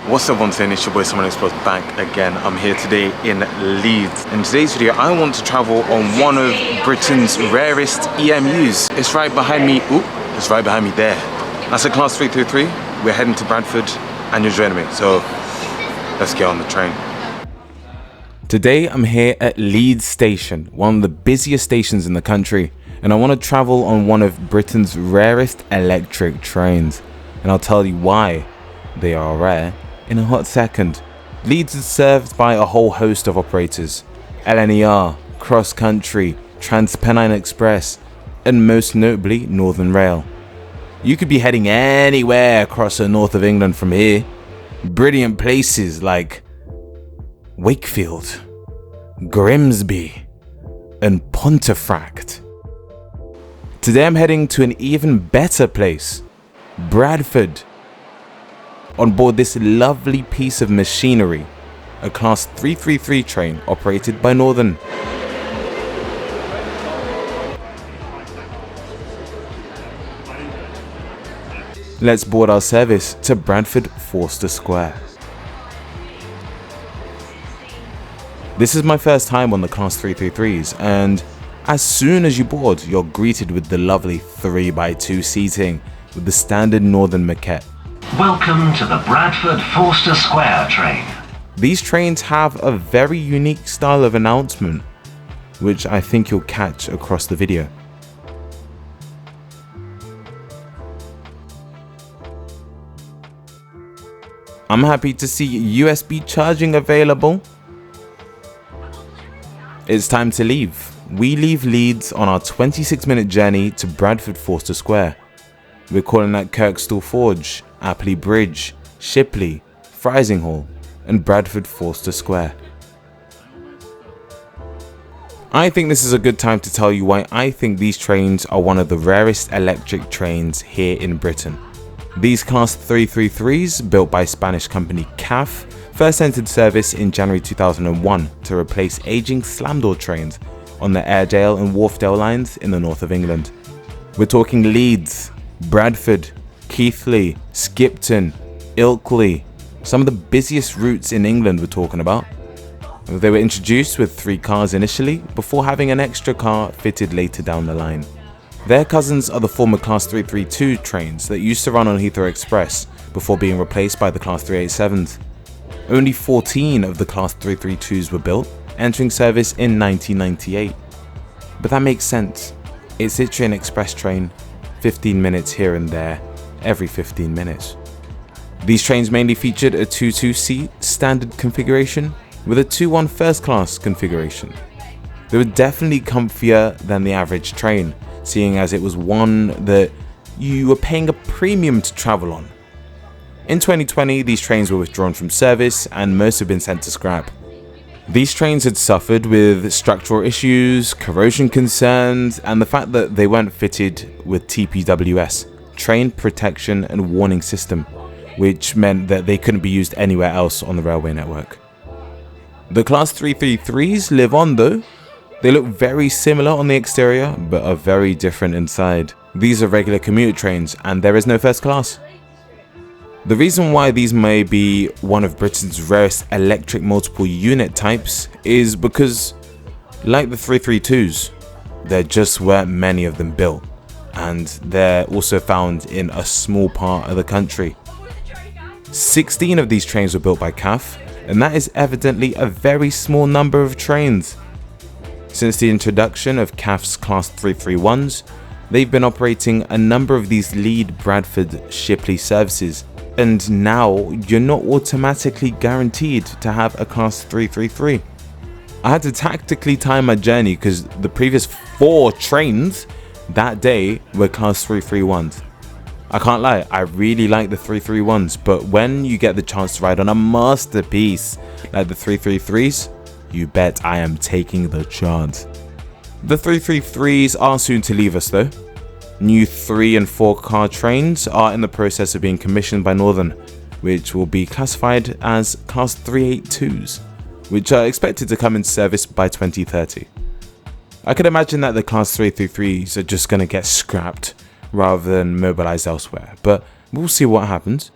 What's up, Franzén? It's your boy Someone Exposed back again. I'm here today in Leeds. In today's video, I want to travel on one of Britain's rarest EMUs. It's right behind me. Ooh, it's right behind me there. That's a Class 333. We're heading to Bradford and you're joining me. So let's get on the train. Today, I'm here at Leeds Station, one of the busiest stations in the country. And I want to travel on one of Britain's rarest electric trains. And I'll tell you why they are rare in a hot second. Leeds is served by a whole host of operators: LNER, Cross Country, Transpennine Express, and most notably Northern Rail. You could be heading anywhere across the north of England from here. Brilliant places like Wakefield, Grimsby, and Pontefract. Today I'm heading to an even better place, Bradford, on board this lovely piece of machinery, a Class 333 train operated by Northern. Let's board our service to Bradford Forster Square. This is my first time on the Class 333s, and as soon as you board, you're greeted with the lovely 3x2 seating with the standard Northern maquette. Welcome to the Bradford Forster Square train. These trains have a very unique style of announcement, which I think you'll catch across the video. I'm happy to see USB charging available. It's time to leave. We leave Leeds on our 26-minute journey to Bradford Forster Square. We're calling at Kirkstall Forge, Apley Bridge, Shipley, Frizinghall, and Bradford Forster Square. I think this is a good time to tell you why I think these trains are one of the rarest electric trains here in Britain. These Class 333s, built by Spanish company CAF, first entered service in January 2001 to replace aging slam-door trains on the Airedale and Wharfdale lines in the north of England. We're talking Leeds, Bradford, Keighley, Skipton, Ilkley, some of the busiest routes in England we're talking about. They were introduced with 3 cars initially, before having an extra car fitted later down the line. Their cousins are the former Class 332 trains that used to run on Heathrow Express before being replaced by the Class 387s. Only 14 of the Class 332s were built, entering service in 1998. But that makes sense. It's literally an express train, 15 minutes here and there, every 15 minutes. These trains mainly featured a 2-2-seat standard configuration with a 2-1 first class configuration. They were definitely comfier than the average train, seeing as it was one that you were paying a premium to travel on. In 2020, these trains were withdrawn from service and most have been sent to scrap. These trains had suffered with structural issues, corrosion concerns, and the fact that they weren't fitted with TPWS, Train Protection and Warning System, which meant that they couldn't be used anywhere else on the railway network. The Class 333s live on though. They look very similar on the exterior, but are very different inside. These are regular commuter trains, and there is no first class. The reason why these may be one of Britain's rarest electric multiple unit types is because, like the 332s, there just weren't many of them built, and they're also found in a small part of the country. 16 of these trains were built by CAF, and that is evidently a very small number of trains. Since the introduction of CAF's Class 331s, they've been operating a number of these lead Bradford Shipley services, and now you're not automatically guaranteed to have a Class 333. I had to tactically time my journey because the previous 4 trains that day were Class 331s. I can't lie, I really like the 331s, but when you get the chance to ride on a masterpiece like the 333s, you bet I am taking the chance. The 333s are soon to leave us though. New 3 and 4 car trains are in the process of being commissioned by Northern, which will be classified as Class 382s, which are expected to come into service by 2030. I could imagine that the Class 333s are just going to get scrapped rather than mobilized elsewhere, but we'll see what happens.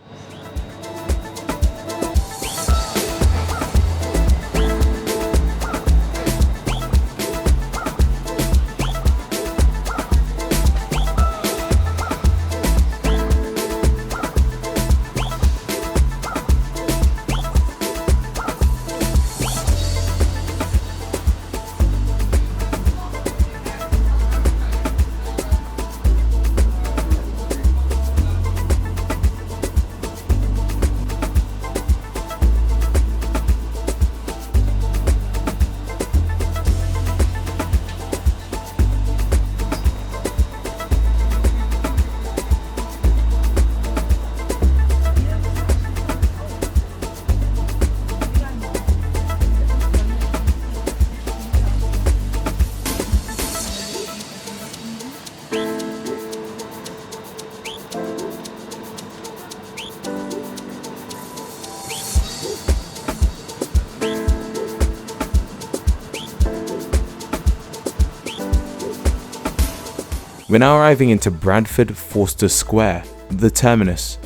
We're now arriving into Bradford Forster Square, the terminus.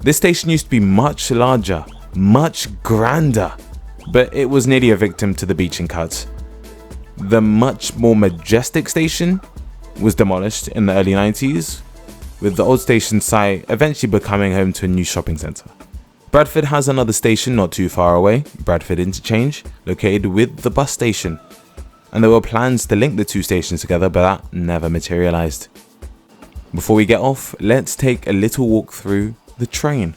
This station used to be much larger, much grander, but it was nearly a victim to the beaching cuts. The much more majestic station was demolished in the early 90s, with the old station site eventually becoming home to a new shopping centre. Bradford has another station not too far away, Bradford Interchange, located with the bus station. And there were plans to link the two stations together, but that never materialised. Before we get off, let's take a little walk through the train.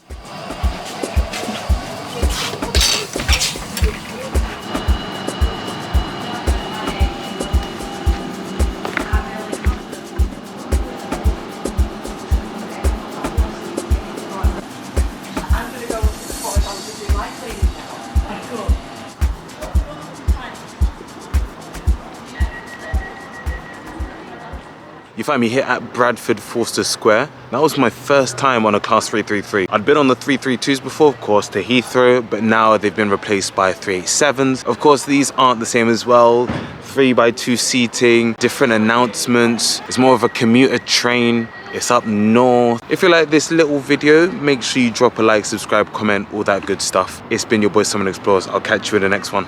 You find me here at Bradford Forster Square. That was my first time on a Class 333. I'd been on the 332s before, of course, to Heathrow, but now they've been replaced by 387s. Of course, these aren't the same as well. 3x2 seating, different announcements. It's more of a commuter train. It's up north. If you like this little video, make sure you drop a like, subscribe, comment, all that good stuff. It's been your boy Someone Explores. I'll catch you in the next one.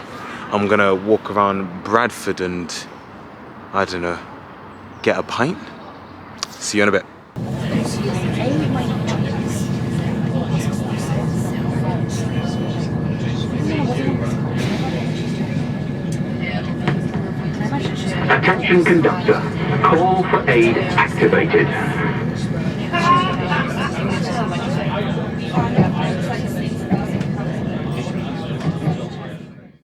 I'm gonna walk around Bradford and, I don't know, get a pint. See you in a bit. Attention conductor, call for aid activated.